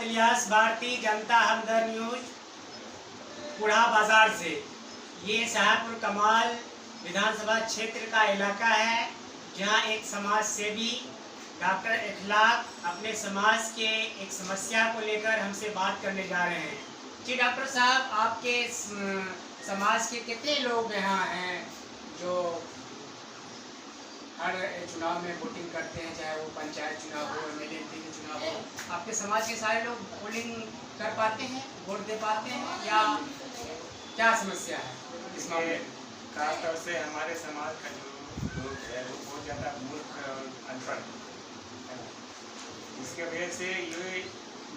मोहम्मद इलियास, भारतीय जनता हमदर्द news, कुड़ा बाजार से। ये शाहपुर कमाल विधानसभा क्षेत्र का इलाका है, जहां एक समाज सेवी डॉक्टर इखलाक अपने समाज के एक समस्या को लेकर हमसे बात करने जा रहे हैं। जी डॉक्टर साहब, आपके समाज के कितने लोग यहाँ हैं जो हर चुनाव में वोटिंग करते हैं, चाहे वो पंचायत चुनाव हो, एमएलए के चुनाव हो? आपके समाज के सारे लोग पोलिंग कर पाते हैं, वोट दे पाते हैं, या क्या समस्या है इस मामले में? खासतौर से हमारे समाज का जो लोग है वो बहुत ज़्यादा मूर्ख और अनपढ़ है। इसके वजह से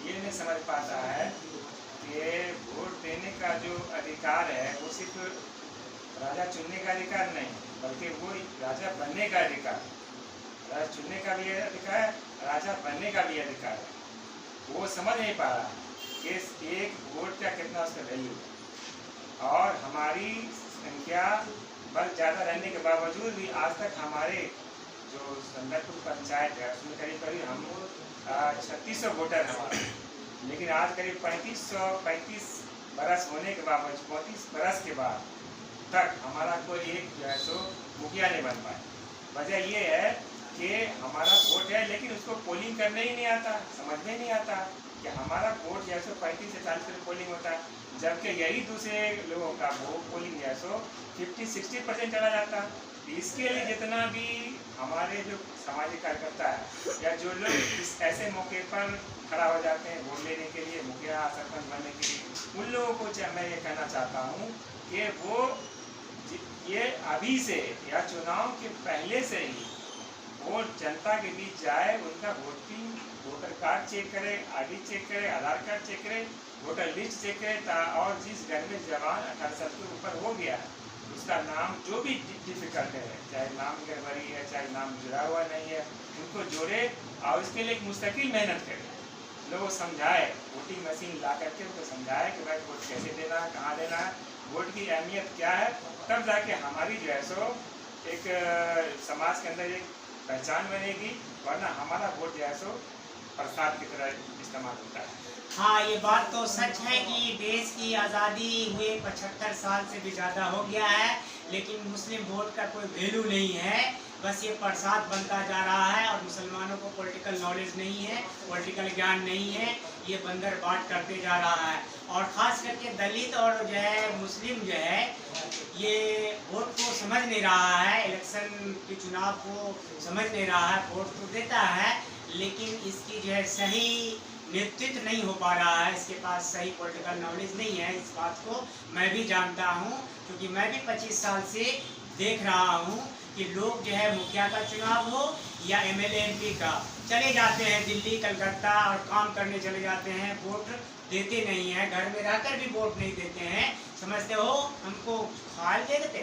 ये नहीं समझ पाता है कि वोट देने का जो अधिकार है वो सिर्फ राजा चुनने का अधिकार नहीं, बल्कि वो राजा बनने का अधिकार, राजा चुनने का भी अधिकार है, राजा बनने का भी अधिकार है। वो समझ नहीं पा रहा कि एक वोट का कितना उसका वैल्यू है। और हमारी संख्या बल ज़्यादा रहने के बावजूद भी आज तक हमारे जो संदरपुर पंचायत है उसमें करीब हम 3600 वोटर हमारे, लेकिन आज करीब 35 बरस होने के बावजूद 35 बरस के बाद तक हमारा कोई एक जो है सो मुखिया नहीं बन पाए। वजह ये है कि हमारा वोट है लेकिन उसको पोलिंग करने ही नहीं आता, समझ में नहीं आता कि हमारा वोट जो है सो 35 से 40% पोलिंग होता है, जबकि यही दूसरे लोगों का वो पोलिंग जो है सो 50-60% चला जाता है। इसके लिए जितना भी हमारे जो सामाजिक कार्यकर्ता है या जो लोग इस ऐसे मौके पर खड़ा हो जाते हैं वोट लेने के लिए, मुखिया सरपंच बनने के लिए, उन लोगों को मैं ये कहना चाहता हूँ कि वो ये अभी से या चुनाव के पहले से ही वोट जनता के बीच जाए, उनका वोटर कार्ड चेक करे, आईडी चेक करे, आधार कार्ड चेक करे, वोटर लिस्ट चेक करे, और जिस घर में जवान 18 साल के ऊपर हो गया उसका नाम जो भी डिफिकल्ट है, चाहे नाम गड़बड़ी है, चाहे नाम जुड़ा हुआ नहीं है, उनको जोड़े और इसके लिए एक मुस्तकिल मेहनत करे। लोगों समझाए, वोटिंग मशीन ला करके उनको समझाए कि भाई वोट कैसे देना है, कहाँ देना है, वोट की अहमियत क्या है, तब जाके हमारी जो है सो एक समाज के अंदर एक पहचान बनेगी, वरना हमारा वोट जो है सो प्रसाद की तरह इस्तेमाल होता है। हाँ, ये बात तो सच है कि देश की आज़ादी हुए 75 साल से भी ज़्यादा हो गया है, लेकिन मुस्लिम वोट का कोई वैल्यू नहीं है, बस ये प्रसाद बनता जा रहा है। और मुसलमानों को पॉलिटिकल नॉलेज नहीं है, पॉलिटिकल ज्ञान नहीं है, ये बंदर बाट करते जा रहा है। और ख़ास करके दलित और जो है मुस्लिम जो है ये वोट को समझ नहीं रहा है, इलेक्शन के चुनाव को समझ नहीं रहा है। वोट तो देता है लेकिन इसकी जो है सही नेतृत्व नहीं हो पा रहा है, इसके पास सही पॉलिटिकल नॉलेज नहीं है। इस बात को मैं भी जानता हूँ, क्योंकि मैं भी 25 साल से देख रहा हूँ कि लोग जो है मुखिया का चुनाव हो या एमएलए एमपी का, चले जाते हैं दिल्ली कलकत्ता और काम करने चले जाते हैं, वोट देते नहीं हैं, घर में रहकर भी वोट नहीं देते हैं। समझते हो हमको खाल दे देते,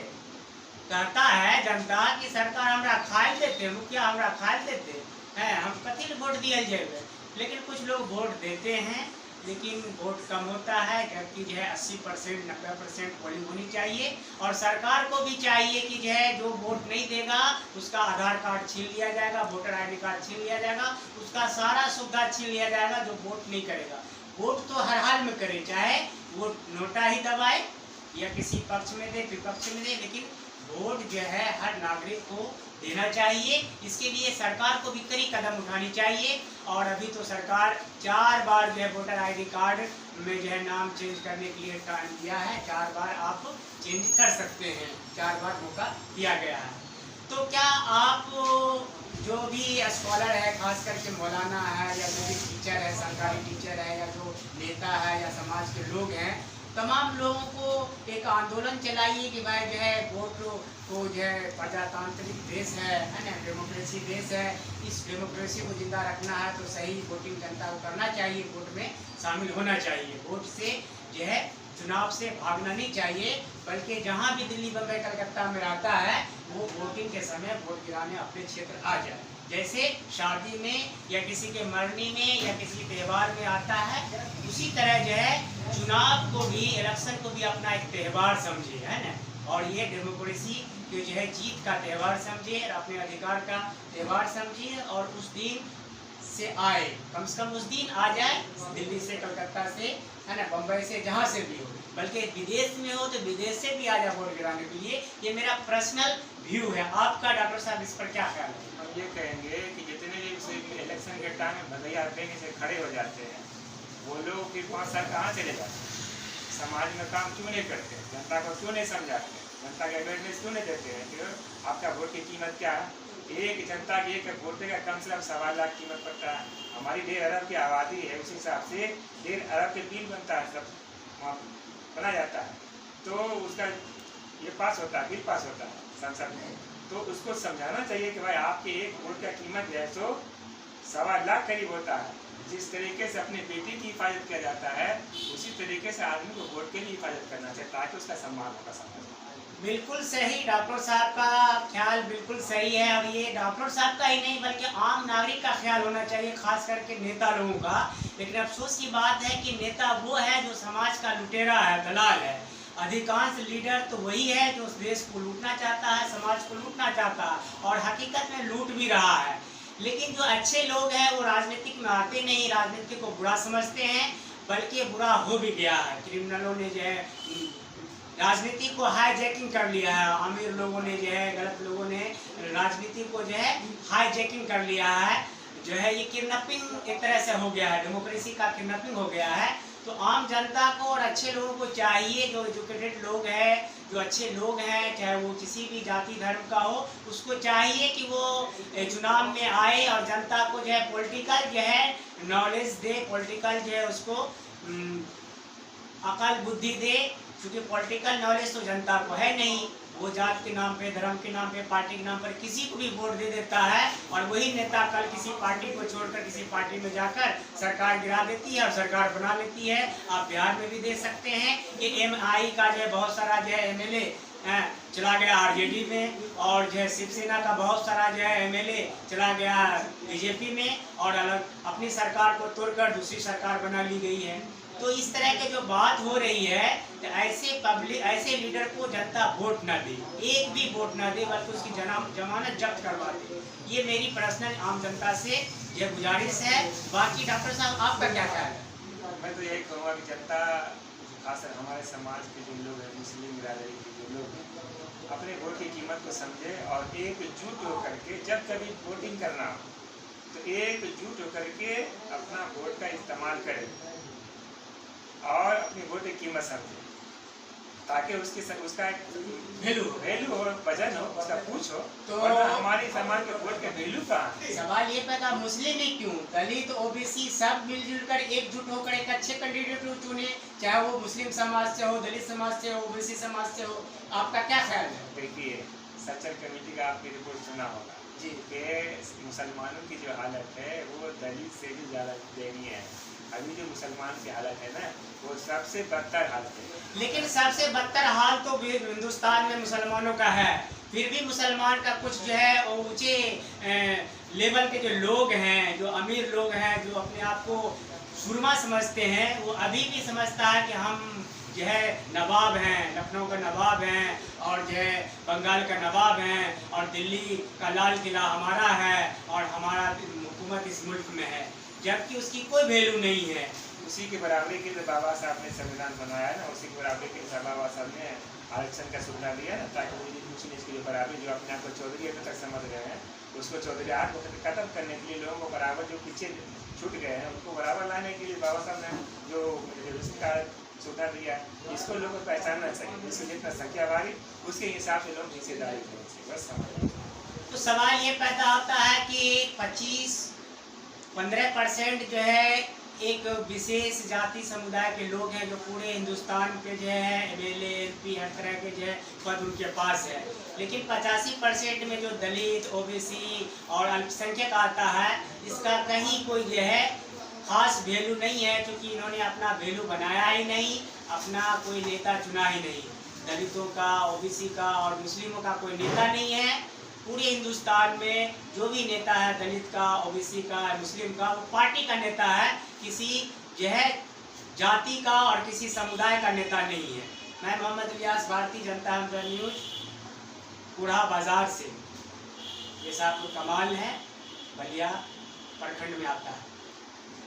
कहता है जनता की सरकार हमरा खाल देते, मुखिया हमरा खाल देते हैं, हम कथी वोट दिया जाए। लेकिन कुछ लोग वोट देते हैं, लेकिन वोट कम होता है, जबकि जो है 80% 90% पोलिंग होनी चाहिए। और सरकार को भी चाहिए कि जो है जो वोट नहीं देगा उसका आधार कार्ड छीन लिया जाएगा, वोटर आईडी कार्ड छीन लिया जाएगा, उसका सारा सुविधा छीन लिया जाएगा जो वोट नहीं करेगा। वोट तो हर हाल में करे, चाहे वो नोटा ही दबाए या किसी पक्ष में दे विपक्ष में दे, लेकिन वोट जो है हर नागरिक को देना चाहिए। इसके लिए सरकार को भी कड़ी कदम उठानी चाहिए। और अभी तो सरकार 4 बार जो है वोटर आईडी कार्ड में जो है नाम चेंज करने के लिए टाइम दिया है, 4 बार आप चेंज कर सकते हैं, 4 बार मौका दिया गया है। तो क्या आप जो भी स्कॉलर है, खास करके मौलाना है या जो भी टीचर है, सरकारी टीचर है या जो नेता है या समाज के लोग हैं, तमाम लोगों को एक आंदोलन चलाइए कि भाई जो है वोट को जो है प्रजातांत्रिक देश है ना, डेमोक्रेसी देश है, इस डेमोक्रेसी को जिंदा रखना है तो सही वोटिंग जनता को करना चाहिए, वोट में शामिल होना चाहिए, वोट से जो है चुनाव से भागना नहीं चाहिए, बल्कि जहाँ भी दिल्ली बम्बई कलकत्ता में रहता है वो वोटिंग के समय वोट गिराने अपने क्षेत्र आ जाए। जैसे शादी में या किसी के मरनी में या किसी त्यौहार में आता है, उसी तरह जो है चुनाव को भी, इलेक्शन को भी अपना एक त्यौहार समझे, है ना। और ये डेमोक्रेसी की जो है जीत का त्यौहार समझे और अपने अधिकार का त्यौहार समझिए, और उस दिन से आए, कम से कम उस दिन आ जाए, दिल्ली से, कलकत्ता से, है ना, बम्बई से, जहाँ से भी हो, बल्कि विदेश में हो तो विदेश से भी आ जाए वोट गिराने के लिए। ये मेरा पर्सनल व्यू है। आपका डॉक्टर साहब इस पर क्या ख्याल है? हम ये कहेंगे कि जितने भी इलेक्शन के टाइम में भगैया बेंग से खड़े हो जाते हैं, वो लोग फिर 5 साल कहाँ चले जाते हैं? समाज में काम क्यों नहीं करते? जनता को क्यों नहीं समझाते? जनता के अवेयरनेस क्यों नहीं देते हैं कि आपका वोट की कीमत क्या है? एक जनता की एक वोट का कम से कम 1.25 लाख कीमत पड़ता है। हमारी 1.5 अरब की आबादी है, उस हिसाब से 1.5 अरब के बिल बनता है, सब वहाँ बना जाता है, तो उसका ये पास होता है, बिल पास होता है संसद में। तो उसको समझाना चाहिए कि भाई आपके एक वोट का कीमत जो है सो 1.25 लाख करीब होता है। जिस तरीके से अपने बेटी की हिफाजत किया जाता है, उसी तरीके से आदमी को वोट के लिए हिफाजत करना चाहिए, ताकि उसका सम्मान होगा समाज में। बिल्कुल सही, डॉक्टर साहब का ख्याल बिल्कुल सही है। और ये डॉक्टर साहब का ही नहीं बल्कि आम नागरिक का ख्याल होना चाहिए, खास करके नेता लोगों का। लेकिन अफसोस की बात है कि नेता वो है जो समाज का लुटेरा है, दलाल है। अधिकांश लीडर तो वही है जो उस देश को लूटना चाहता है, समाज को लूटना चाहता है, और हकीकत में लूट भी रहा है। लेकिन जो अच्छे लोग हैं वो राजनीतिक में आते नहीं, राजनीति को बुरा समझते हैं, बल्कि बुरा हो भी गया है। क्रिमिनलों ने जो है राजनीति को हाईजैकिंग कर लिया है, अमीर लोगों ने जो है, गलत लोगों ने राजनीति को जो है हाईजैकिंग कर लिया है। जो है ये किडनैपिंग एक तरह से हो गया है, डेमोक्रेसी का किडनैपिंग हो गया है। तो आम जनता को और अच्छे लोगों को चाहिए, जो एजुकेटेड लोग हैं, जो अच्छे लोग हैं, चाहे वो किसी भी जाति धर्म का हो, उसको चाहिए कि वो चुनाव में आए और जनता को जो है पॉलिटिकल जो है नॉलेज दे, पॉलिटिकल जो है उसको अकल बुद्धि दे। क्योंकि पॉलिटिकल नॉलेज तो जनता को है नहीं, वो जात के नाम पे, धर्म के नाम पे, पार्टी के नाम पर किसी को भी वोट दे देता है, और वही नेता कल किसी पार्टी को छोड़कर किसी पार्टी में जाकर सरकार गिरा देती है और सरकार बना लेती है। आप बिहार में भी देख सकते हैं कि MI का जो है बहुत सारा जो है MLA चला गया RJD में, और जो है शिवसेना का बहुत सारा जो है MLA चला गया BJP में, और अलग अपनी सरकार को तोड़कर दूसरी सरकार बना ली गई है। तो इस तरह के जो बात हो रही है, तो ऐसे लीडर को जनता वोट ना दे, एक भी वोट ना दे, बल्कि उसकी जमानत जब्त करवा दे। ये मेरी पर्सनल आम जनता से ये गुजारिश है। बाकी डॉक्टर साहब आपका क्या ख्याल है? मैं तो यही कहूँगा कि जनता, खासकर हमारे समाज के जो लोग हैं, मुस्लिम बिरादरी के जो लोग हैं, अपने वोट की कीमत को समझे और एकजुट होकर के जब कभी वोटिंग करना हो तो एकजुट होकर के अपना वोट का इस्तेमाल करें और अपनी वोट की कीमत समझे, ताकि उसका वैल्यू हो, वजन हो, उसका पूछ हो। तो हमारी समाज के वोट का वैल्यू कहाँ है? सवाल ये पैदा, मुस्लिम ही क्यों, दलित OBC सब मिलजुल कर एकजुट होकर एक अच्छे कैंडिडेट को चुने, चाहे वो मुस्लिम समाज से हो, दलित समाज से हो, OBC समाज से हो। आपका क्या ख्याल है? देखिए, सच्चर कमेटी का आपने रिपोर्ट सुना होगा जी कि मुसलमानों की जो हालत है वो दलित से भी ज़्यादा दयनीय है। अभी जो मुसलमान की हालत है ना, वो सबसे बदतर हालत है। लेकिन सबसे बदतर हाल तो भी हिंदुस्तान में मुसलमानों का है। फिर भी मुसलमान का कुछ जो है ऊंचे लेवल के जो लोग हैं, जो अमीर लोग हैं, जो अपने आप को सुरमा समझते हैं, वो अभी भी समझता है कि हम जो है नवाब हैं, लखनऊ का नवाब हैं, और जो है बंगाल का नवाब हैं, और दिल्ली का लाल किला हमारा है, और हमारा हुकूमत इस मुल्क में है, जबकि उसकी कोई वैल्यू नहीं है। उसी के बराबरी के लिए बाबा साहब ने संविधान बनाया ना, उसी के बराबरी के लिए बाबा साहब ने आरक्षण का सुविधा दिया ना, ताकि वो की बराबरी जो अपने आप को चौधरी अभी तक समझ रहे हैं, उसको चौधरी आठ खत्म करने के लिए लोगों को बराबर जो पीछे छूट गए हैं उनको बराबर लाने के लिए बाबा साहब ने जो रिजर्वेशन का सुविधा दिया है, इसको लोगों को पहचानना चाहिए। जिसको जितना संख्या बारी उसके हिसाब से लोग हिस्सेदारी करें, बस समझ। तो सवाल ये पैदा होता है कि 15% जो है एक विशेष जाति समुदाय के लोग हैं, जो पूरे हिंदुस्तान पे जो है MLA MP हर तरह के जो है पद उनके पास है। लेकिन 85% में जो दलित OBC और अल्पसंख्यक आता है, इसका कहीं कोई जो है खास वैल्यू नहीं है, क्योंकि इन्होंने अपना वैल्यू बनाया ही नहीं, अपना कोई नेता चुना ही नहीं। दलितों का, OBC का और मुस्लिमों का कोई नेता नहीं है। पूरे हिंदुस्तान में जो भी नेता है, दलित का, OBC का, मुस्लिम का, वो पार्टी का नेता है, किसी जो है जाति का और किसी समुदाय का नेता नहीं है। मैं मोहम्मद इलियास, भारतीय जनता न्यूज़, कूड़ा बाजार से। ये साहब कमाल है, बलिया। प्रखंड में आता है।